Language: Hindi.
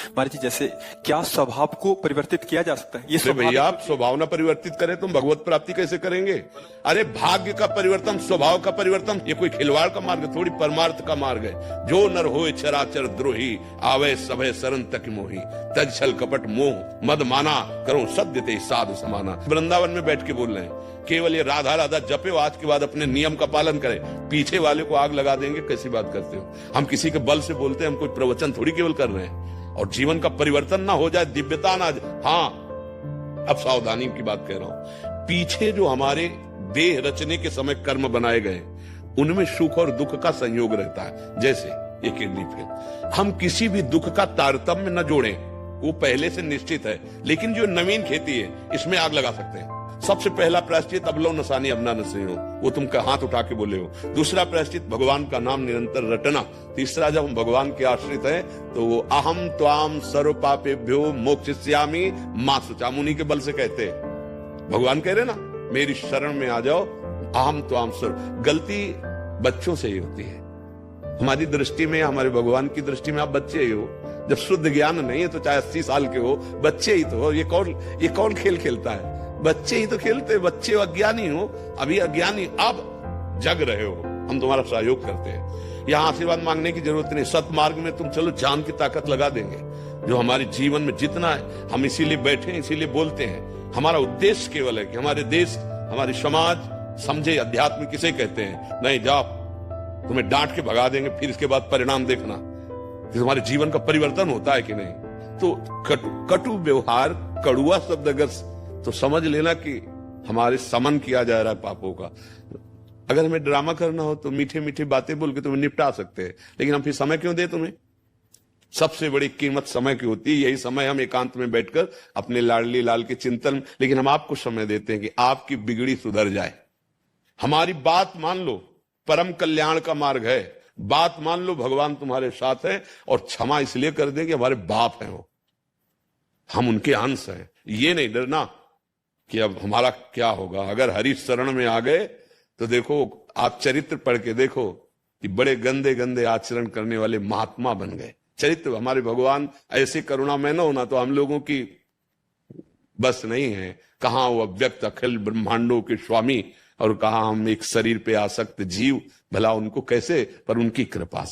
महाराज जी, जैसे क्या स्वभाव को परिवर्तित किया जा सकता है? ये अरे भैया, आप स्वभाव ना परिवर्तित करें तो भगवत प्राप्ति कैसे करेंगे? अरे भाग्य का परिवर्तन, स्वभाव का परिवर्तन, ये कोई खिलवाड़ का मार्ग थोड़ी, परमार्थ का मार्ग है। जो नर होए चराचर द्रोही, आवे सभे शरण तक मोही, तज छल कपट मोह मद माना, करो सत्य ते साध समाना। वृंदावन में बैठ के बोल रहे हैं, केवल ये राधा राधा जपे, आज के बाद अपने नियम का पालन करें, पीछे वाले को आग लगा देंगे। कैसी बात करते हो? हम किसी के बल से बोलते हैं, हम कोई प्रवचन थोड़ी केवल कर रहे हैं। और जीवन का परिवर्तन ना हो जाए, दिव्यता ना। हाँ, अब सावधानी की बात कह रहा हूं। पीछे जो हमारे देह रचने के समय कर्म बनाए गए, उनमें सुख और दुख का संयोग रहता है। जैसे ये किडनी फेल, हम किसी भी दुख का तारतम्य न जोड़ें, वो पहले से निश्चित है। लेकिन जो नवीन खेती है, इसमें आग लगा सकते हैं। सबसे पहला प्रायश्चित अबलो नसानी अबना नसे हो, वो तुम हाथ उठा के बोले हो। दूसरा प्रायश्चित भगवान का नाम निरंतर रटना। तीसरा, जब हम भगवान के आश्रित हैं तो वो अहम त्वाम सर्व पापेभ्यो मोक्षयिष्यामि मा शुचा, मुनि के बल से कहते हैं। भगवान कह रहे ना, मेरी शरण में आ जाओ, अहम त्वाम सर्व। गलती बच्चों से ही होती है। हमारी दृष्टि में, हमारे भगवान की दृष्टि में आप बच्चे ही हो। जब शुद्ध ज्ञान नहीं है तो चाहे 80 साल के हो, बच्चे ही तो हो। ये कौन खेल खेलता है? बच्चे ही तो खेलते। बच्चे अज्ञानी हो, अभी अज्ञानी, अब जग रहे हो, हम तुम्हारा सहयोग करते हैं। यहां आशीर्वाद मांगने की जरूरत नहीं। सतमार्ग में तुम चलो, जान की ताकत लगा देंगे। जो हमारे जीवन में जितना है, हम इसीलिए बैठे हैं, इसीलिए बोलते हैं। हमारा उद्देश्य केवल है कि हमारे देश, हमारी समाज समझे अध्यात्म किसे कहते हैं। नहीं, जाओ, तुम्हें डांट के भगा देंगे, फिर इसके बाद परिणाम देखना कि तुम्हारे जीवन का परिवर्तन होता है कि नहीं। तो कटु व्यवहार, कड़ुआ शब्द अगर तो समझ लेना कि हमारे समन किया जा रहा है पापों का। अगर हमें ड्रामा करना हो तो मीठे मीठे बातें बोल के तुम्हें निपटा सकते हैं, लेकिन हम फिर समय क्यों दे तुम्हें? सबसे बड़ी कीमत समय की होती है। यही समय हम एकांत में बैठकर अपने लाडली लाल के चिंतन, लेकिन हम आपको समय देते हैं कि आपकी बिगड़ी सुधर जाए। हमारी बात मान लो, परम कल्याण का मार्ग है। बात मान लो, भगवान तुम्हारे साथ है। और क्षमा इसलिए कर दे कि हमारे बाप हैं वो, हम उनके अंश हैं। ये नहीं डरना कि अब हमारा क्या होगा। अगर हरि शरण में आ गए तो देखो, आप चरित्र पढ़ के देखो कि बड़े गंदे गंदे आचरण करने वाले महात्मा बन गए। चरित्र, हमारे भगवान ऐसे करुणामय न होना तो हम लोगों की बस नहीं है। कहां वो अव्यक्त अखिल ब्रह्मांडों के स्वामी, और कहा हम एक शरीर पे आसक्त जीव, भला उनको कैसे, पर उनकी कृपा से।